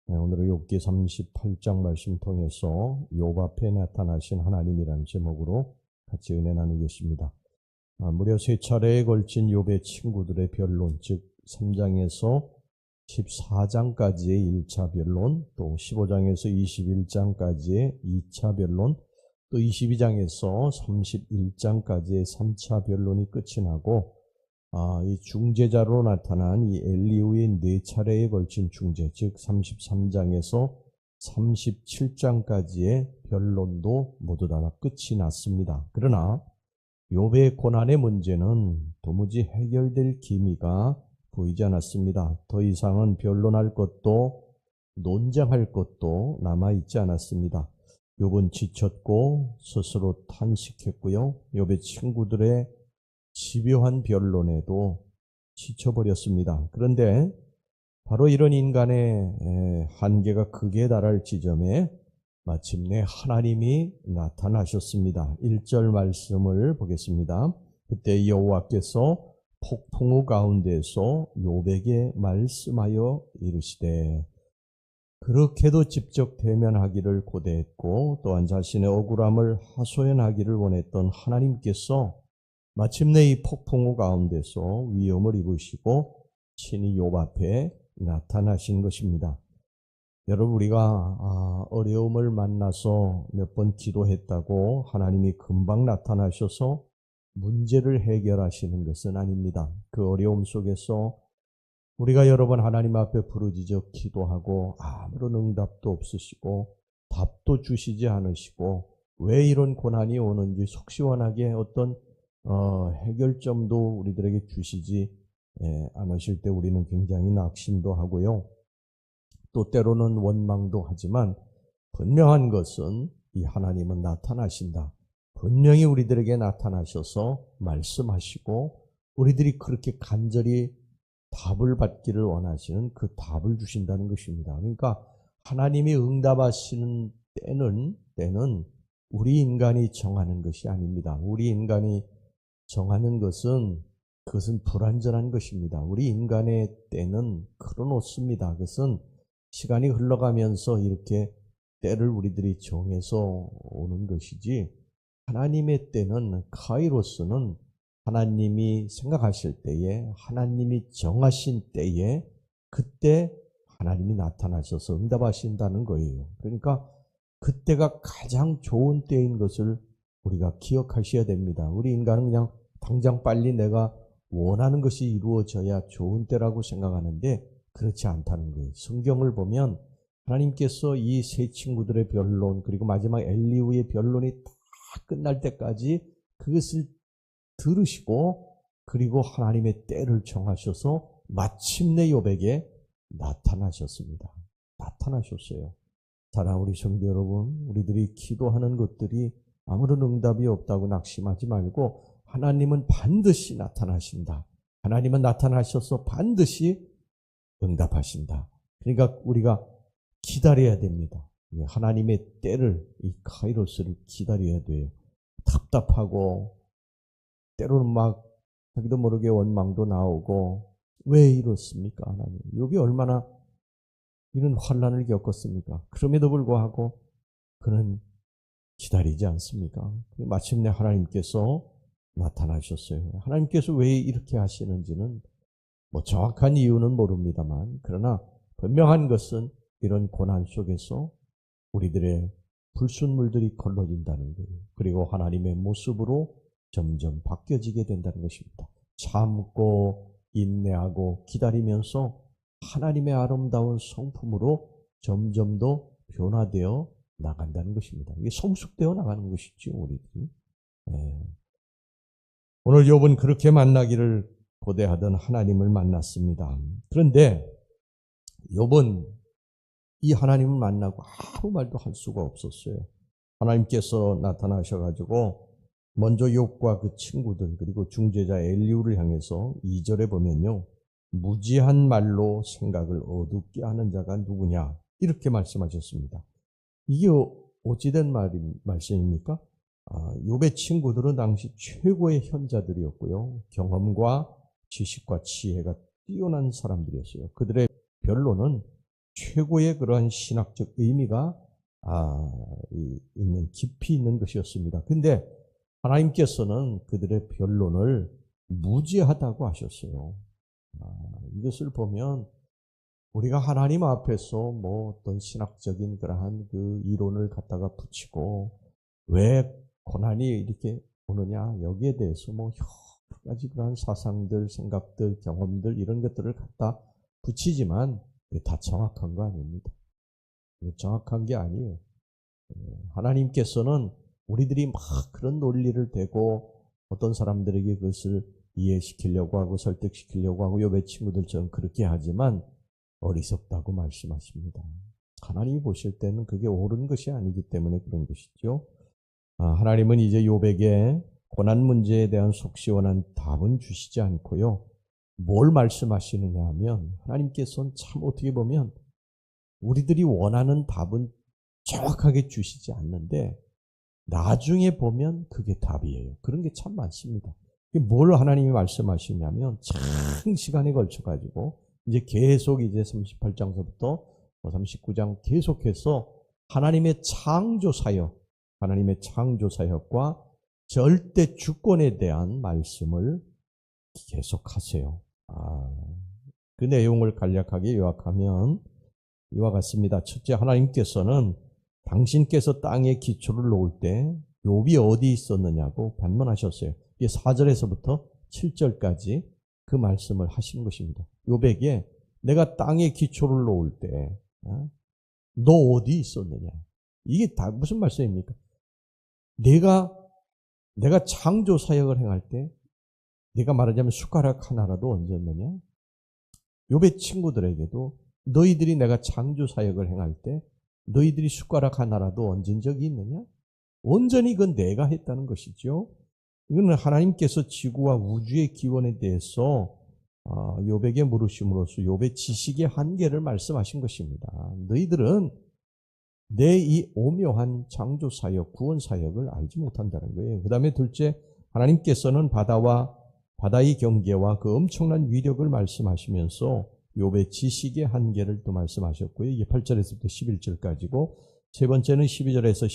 오늘은 욥기 38장 말씀 통해서 욥 앞에 나타나신 하나님이라는 제목으로 같이 은혜 나누겠습니다. 무려 3차례에 걸친 욥의 친구들의 변론, 즉 3장에서 14장까지의 1차 변론, 또 15장에서 21장까지의 2차 변론, 또 22장에서 31장까지의 3차 변론이 끝이 나고 이 중재자로 나타난 이 엘리후의 4차례에 걸친 중재, 즉 33장에서 37장까지의 변론도 모두 다 끝이 났습니다. 그러나 욥의 고난의 문제는 도무지 해결될 기미가 보이지 않았습니다. 더 이상은 변론할 것도 논쟁할 것도 남아있지 않았습니다. 욥은 지쳤고 스스로 탄식했고요. 욥의 친구들의 집요한 변론에도 지쳐버렸습니다. 그런데 바로 이런 인간의 한계가 극에 달할 지점에 마침내 하나님이 나타나셨습니다. 1절 말씀을 보겠습니다. 그때 여호와께서 폭풍우 가운데서 욥에게 말씀하여 이르시되, 그렇게도 직접 대면하기를 고대했고 또한 자신의 억울함을 하소연하기를 원했던 하나님께서 마침내 이 폭풍우 가운데서 위험을 입으시고 친히 욥 앞에 나타나신 것입니다. 여러분, 우리가 어려움을 만나서 몇 번 기도했다고 하나님이 금방 나타나셔서 문제를 해결하시는 것은 아닙니다. 그 어려움 속에서 우리가 여러 번 하나님 앞에 부르짖어 기도하고 아무런 응답도 없으시고 답도 주시지 않으시고 왜 이런 고난이 오는지 속 시원하게 어떤 해결점도 우리들에게 주시지 않으실 때 우리는 굉장히 낙심도 하고요. 또 때로는 원망도 하지만 분명한 것은 이 하나님은 나타나신다. 분명히 우리들에게 나타나셔서 말씀하시고 우리들이 그렇게 간절히 답을 받기를 원하시는 그 답을 주신다는 것입니다. 그러니까 하나님이 응답하시는 때는 우리 인간이 정하는 것이 아닙니다. 우리 인간이 정하는 것은 그것은 불완전한 것입니다. 우리 인간의 때는 크로노스입니다. 그것은 시간이 흘러가면서 이렇게 때를 우리들이 정해서 오는 것이지, 하나님의 때는 카이로스는 하나님이 생각하실 때에, 하나님이 정하신 때에 그때 하나님이 나타나셔서 응답하신다는 거예요. 그러니까 그때가 가장 좋은 때인 것을 우리가 기억하셔야 됩니다. 우리 인간은 그냥 당장 빨리 내가 원하는 것이 이루어져야 좋은 때라고 생각하는데 그렇지 않다는 거예요. 성경을 보면 하나님께서 이 세 친구들의 변론, 그리고 마지막 엘리후의 변론이 다 끝날 때까지 그것을 들으시고 그리고 하나님의 때를 정하셔서 마침내 욥에게 나타나셨습니다. 나타나셨어요. 사랑하는 우리 성도 여러분, 우리들이 기도하는 것들이 아무런 응답이 없다고 낙심하지 말고 하나님은 반드시 나타나신다. 하나님은 나타나셔서 반드시 응답하신다. 그러니까 우리가 기다려야 됩니다. 하나님의 때를, 이 카이로스를 기다려야 돼요. 답답하고 때로는 막 자기도 모르게 원망도 나오고 왜 이렇습니까 하나님? 욥이 얼마나 이런 환난을 겪었습니까? 그럼에도 불구하고 그는 기다리지 않습니까? 마침내 하나님께서 나타나셨어요. 하나님께서 왜 이렇게 하시는지는 정확한 이유는 모릅니다만, 그러나 분명한 것은 이런 고난 속에서 우리들의 불순물들이 걸러진다는 거예요. 그리고 하나님의 모습으로 점점 바뀌어지게 된다는 것입니다. 참고 인내하고 기다리면서 하나님의 아름다운 성품으로 점점 더 변화되어 나간다는 것입니다. 이게 성숙되어 나가는 것이죠, 우리들이. 오늘 욥은 그렇게 만나기를 고대하던 하나님을 만났습니다. 그런데 욥은 이 하나님을 만나고 아무 말도 할 수가 없었어요. 하나님께서 나타나셔가지고 먼저 욥과 그 친구들 그리고 중재자 엘리후를 향해서 2절에 보면요, 무지한 말로 생각을 어둡게 하는 자가 누구냐 이렇게 말씀하셨습니다. 이게 어찌된 말씀입니까? 욥의 친구들은 당시 최고의 현자들이었고요. 경험과 지식과 지혜가 뛰어난 사람들이었어요. 그들의 변론은 최고의 그러한 신학적 의미가 있는 깊이 있는 것이었습니다. 근데 하나님께서는 그들의 변론을 무지하다고 하셨어요. 이것을 보면 우리가 하나님 앞에서 뭐 어떤 신학적인 그러한 그 이론을 갖다가 붙이고 왜 고난이 이렇게 오느냐 여기에 대해서 뭐 여러 가지 그러한 사상들, 생각들, 경험들 이런 것들을 갖다 붙이지만 이게 다 정확한 거 아닙니다. 정확한 게 아니에요. 하나님께서는 우리들이 막 그런 논리를 대고 어떤 사람들에게 그것을 이해시키려고 하고 설득시키려고 하고 욥의 친구들처럼 그렇게 하지만 어리석다고 말씀하십니다. 하나님이 보실 때는 그게 옳은 것이 아니기 때문에 그런 것이죠. 하나님은 이제 욥에게 고난 문제에 대한 속 시원한 답은 주시지 않고요. 뭘 말씀하시느냐 하면 하나님께서는 참 어떻게 보면 우리들이 원하는 답은 정확하게 주시지 않는데 나중에 보면 그게 답이에요. 그런 게 참 많습니다. 뭘 하나님이 말씀하시냐면 장시간에 걸쳐가지고 이제 계속 이제 38장서부터 39장 계속해서 하나님의 창조 사역과 절대 주권에 대한 말씀을 계속하세요. 그 내용을 간략하게 요약하면 이와 같습니다. 첫째, 하나님께서는 당신께서 땅에 기초를 놓을 때 욥이 어디 있었느냐고 반문하셨어요. 이게 4절에서부터 7절까지 그 말씀을 하신 것입니다. 욥에게 내가 땅에 기초를 놓을 때 너 어디 있었느냐? 이게 다 무슨 말씀입니까? 내가 창조 사역을 행할 때 내가 말하자면 숟가락 하나라도 얹었느냐? 욥의 친구들에게도 너희들이 내가 창조 사역을 행할 때 너희들이 숟가락 하나라도 얹은 적이 있느냐? 온전히 그건 내가 했다는 것이죠. 이거는 하나님께서 지구와 우주의 기원에 대해서 욥에게 물으심으로써 욥의 지식의 한계를 말씀하신 것입니다. 너희들은 내 이 오묘한 창조 사역, 구원 사역을 알지 못한다는 거예요. 그 다음에 둘째, 하나님께서는 바다의 경계와 그 엄청난 위력을 말씀하시면서 욥의 지식의 한계를 또 말씀하셨고요. 이게 8절에서부터 11절까지고 세 번째는 12절에서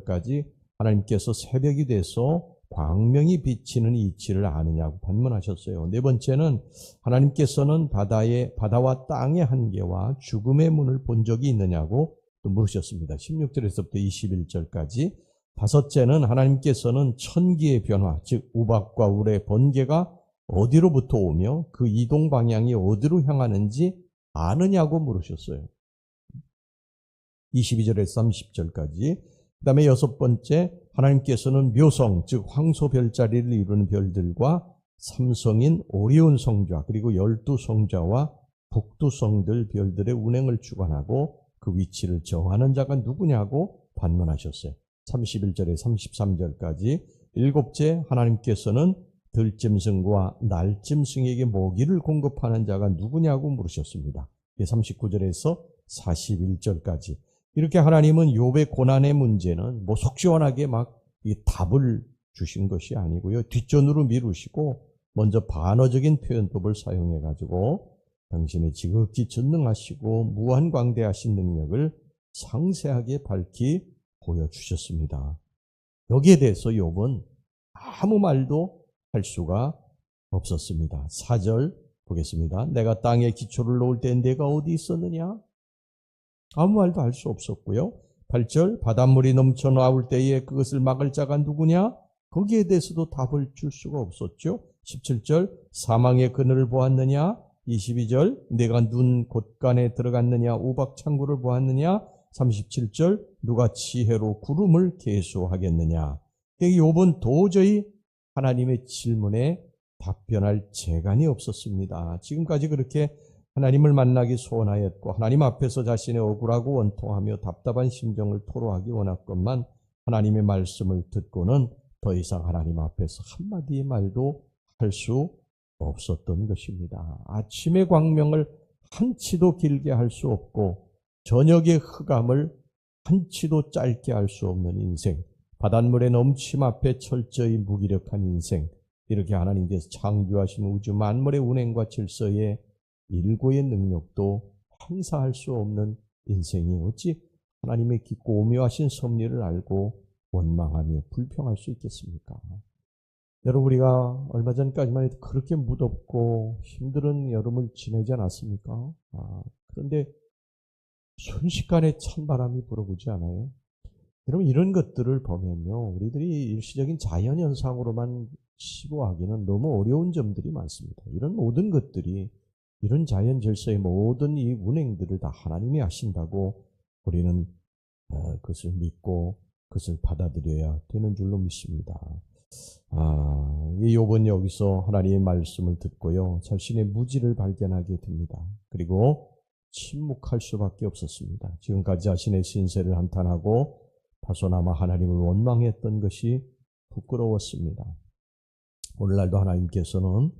15절까지 하나님께서 새벽이 돼서 광명이 비치는 이치를 아느냐고 반문하셨어요. 네 번째는 하나님께서는 바다와 땅의 한계와 죽음의 문을 본 적이 있느냐고 또 물으셨습니다. 16절에서부터 21절까지. 다섯째는 하나님께서는 천기의 변화, 즉 우박과 울의 번개가 어디로부터 오며 그 이동 방향이 어디로 향하는지 아느냐고 물으셨어요. 22절에서 30절까지. 그 다음에 여섯 번째, 하나님께서는 묘성, 즉 황소 별자리를 이루는 별들과 삼성인 오리온 성좌, 그리고 12성좌와 북두성들 별들의 운행을 주관하고 그 위치를 정하는 자가 누구냐고 반문하셨어요. 31절에 33절까지. 일곱째, 하나님께서는 들짐승과 날짐승에게 먹이를 공급하는 자가 누구냐고 물으셨습니다. 39절에서 41절까지. 이렇게 하나님은 욥의 고난의 문제는 뭐 속 시원하게 막 이 답을 주신 것이 아니고요. 뒷전으로 미루시고 먼저 반어적인 표현법을 사용해 가지고 당신의 지극히 전능하시고 무한광대하신 능력을 상세하게 밝히 보여주셨습니다. 여기에 대해서 욥은 아무 말도 할 수가 없었습니다. 4절 보겠습니다. 내가 땅에 기초를 놓을 때 내가 어디 있었느냐? 아무 말도 할 수 없었고요. 8절 바닷물이 넘쳐 나올 때에 그것을 막을 자가 누구냐? 거기에 대해서도 답을 줄 수가 없었죠. 17절 사망의 그늘을 보았느냐? 22절 내가 눈 곳간에 들어갔느냐? 우박 창구를 보았느냐? 37절 누가 지혜로 구름을 계수하겠느냐? 욥은 도저히 하나님의 질문에 답변할 재간이 없었습니다. 지금까지 그렇게 하나님을 만나기 소원하였고 하나님 앞에서 자신의 억울하고 원통하며 답답한 심정을 토로하기 원했건만 하나님의 말씀을 듣고는 더 이상 하나님 앞에서 한마디의 말도 할 수 없었던 것입니다. 아침의 광명을 한치도 길게 할 수 없고 저녁의 흑암을 한치도 짧게 할 수 없는 인생, 바닷물의 넘침 앞에 철저히 무기력한 인생, 이렇게 하나님께서 창조하신 우주 만물의 운행과 질서에 일고의 능력도 행사할 수 없는 인생이 어찌 하나님의 깊고 오묘하신 섭리를 알고 원망하며 불평할 수 있겠습니까? 여러분, 우리가 얼마 전까지만 해도 그렇게 무덥고 힘든 여름을 지내지 않았습니까? 그런데 순식간에 찬바람이 불어오지 않아요? 여러분, 이런 것들을 보면요, 우리들이 일시적인 자연현상으로만 치부하기는 너무 어려운 점들이 많습니다. 이런 모든 것들이, 이런 자연 질서의 모든 이 운행들을 다 하나님이 하신다고 우리는 그것을 믿고 그것을 받아들여야 되는 줄로 믿습니다. 이 욥은 여기서 하나님의 말씀을 듣고요, 자신의 무지를 발견하게 됩니다. 그리고 침묵할 수밖에 없었습니다. 지금까지 자신의 신세를 한탄하고 다소나마 하나님을 원망했던 것이 부끄러웠습니다. 오늘날도 하나님께서는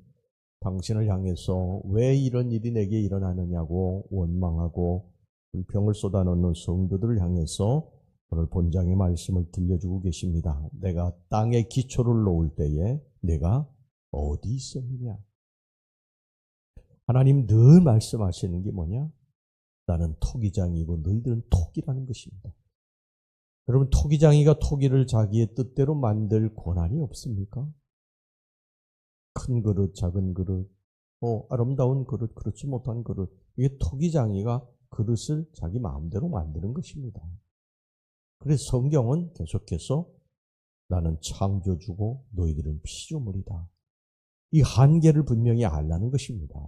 당신을 향해서 왜 이런 일이 내게 일어나느냐고 원망하고 불평을 쏟아놓는 성도들을 향해서 오늘 본장의 말씀을 들려주고 계십니다. 내가 땅에 기초를 놓을 때에 내가 어디 있었느냐? 하나님 늘 말씀하시는 게 뭐냐? 나는 토기장이고 너희들은 토기라는 것입니다. 여러분, 토기장이가 토기를 자기의 뜻대로 만들 권한이 없습니까? 큰 그릇, 작은 그릇, 아름다운 그릇, 그렇지 못한 그릇, 이게 토기장이가 그릇을 자기 마음대로 만드는 것입니다. 그래서 성경은 계속해서 나는 창조주고 너희들은 피조물이다, 이 한계를 분명히 알라는 것입니다.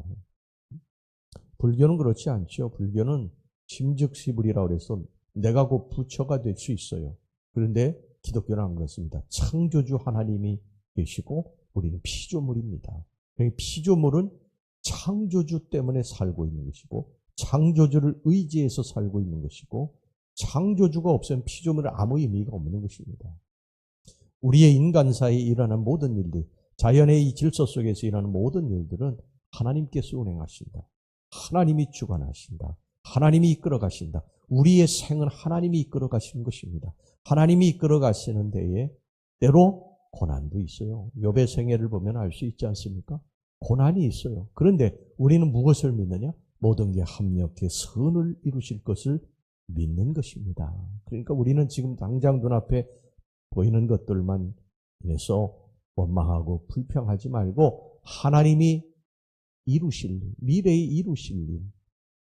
불교는 그렇지 않죠. 불교는 심즉시불이라고 해서 내가 곧 부처가 될 수 있어요. 그런데 기독교는 안 그렇습니다. 창조주 하나님이 계시고 우리는 피조물입니다. 피조물은 창조주 때문에 살고 있는 것이고 창조주를 의지해서 살고 있는 것이고 창조주가 없으면 피조물은 아무 의미가 없는 것입니다. 우리의 인간사에 일어나는 모든 일들, 자연의 이 질서 속에서 일어나는 모든 일들은 하나님께서 운행하신다. 하나님이 주관하신다. 하나님이 이끌어 가신다. 우리의 생은 하나님이 이끌어 가시는 것입니다. 하나님이 이끌어 가시는 데에 때로 고난도 있어요. 욥의 생애를 보면 알 수 있지 않습니까? 고난이 있어요. 그런데 우리는 무엇을 믿느냐? 모든 게 합력해 선을 이루실 것을 믿는 것입니다. 그러니까 우리는 지금 당장 눈앞에 보이는 것들만 인해서 원망하고 불평하지 말고 하나님이 이루실 일, 미래에 이루실 일,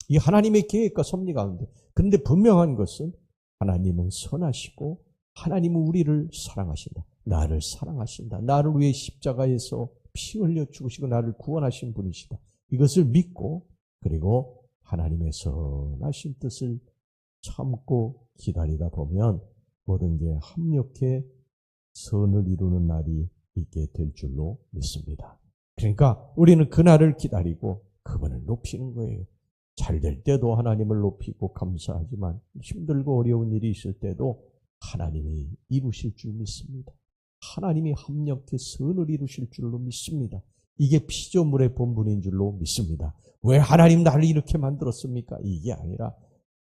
이 하나님의 계획과 섭리 가운데, 그런데 분명한 것은 하나님은 선하시고 하나님은 우리를 사랑하신다. 나를 사랑하신다. 나를 위해 십자가에서 피 흘려 죽으시고 나를 구원하신 분이시다. 이것을 믿고 그리고 하나님의 선하신 뜻을 참고 기다리다 보면 모든 게 합력해 선을 이루는 날이 있게 될 줄로 믿습니다. 그러니까 우리는 그날을 기다리고 그분을 높이는 거예요. 잘 될 때도 하나님을 높이고 감사하지만 힘들고 어려운 일이 있을 때도 하나님이 이루실 줄 믿습니다. 하나님이 합력해 선을 이루실 줄로 믿습니다. 이게 피조물의 본분인 줄로 믿습니다. 왜 하나님 나를 이렇게 만들었습니까? 이게 아니라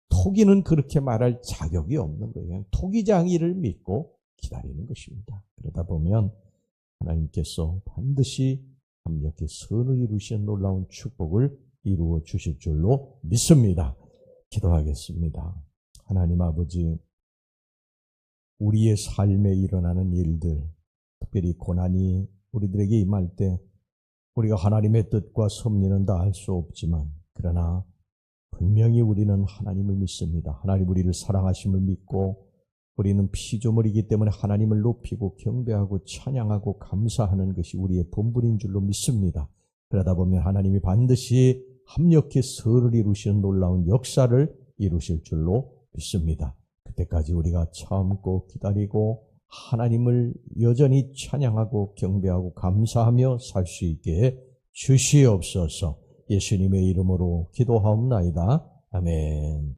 토기는 그렇게 말할 자격이 없는 거예요. 그냥 토기장이를 믿고 기다리는 것입니다. 그러다 보면 하나님께서 반드시 합력해 선을 이루시는 놀라운 축복을 이루어 주실 줄로 믿습니다. 기도하겠습니다. 하나님 아버지, 우리의 삶에 일어나는 일들, 특별히 고난이 우리들에게 임할 때 우리가 하나님의 뜻과 섭리는 다 알 수 없지만 그러나 분명히 우리는 하나님을 믿습니다. 하나님 우리를 사랑하심을 믿고 우리는 피조물이기 때문에 하나님을 높이고 경배하고 찬양하고 감사하는 것이 우리의 본분인 줄로 믿습니다. 그러다 보면 하나님이 반드시 합력해 선을 이루시는 놀라운 역사를 이루실 줄로 믿습니다. 그때까지 우리가 참고 기다리고 하나님을 여전히 찬양하고 경배하고 감사하며 살 수 있게 주시옵소서. 예수님의 이름으로 기도하옵나이다. 아멘.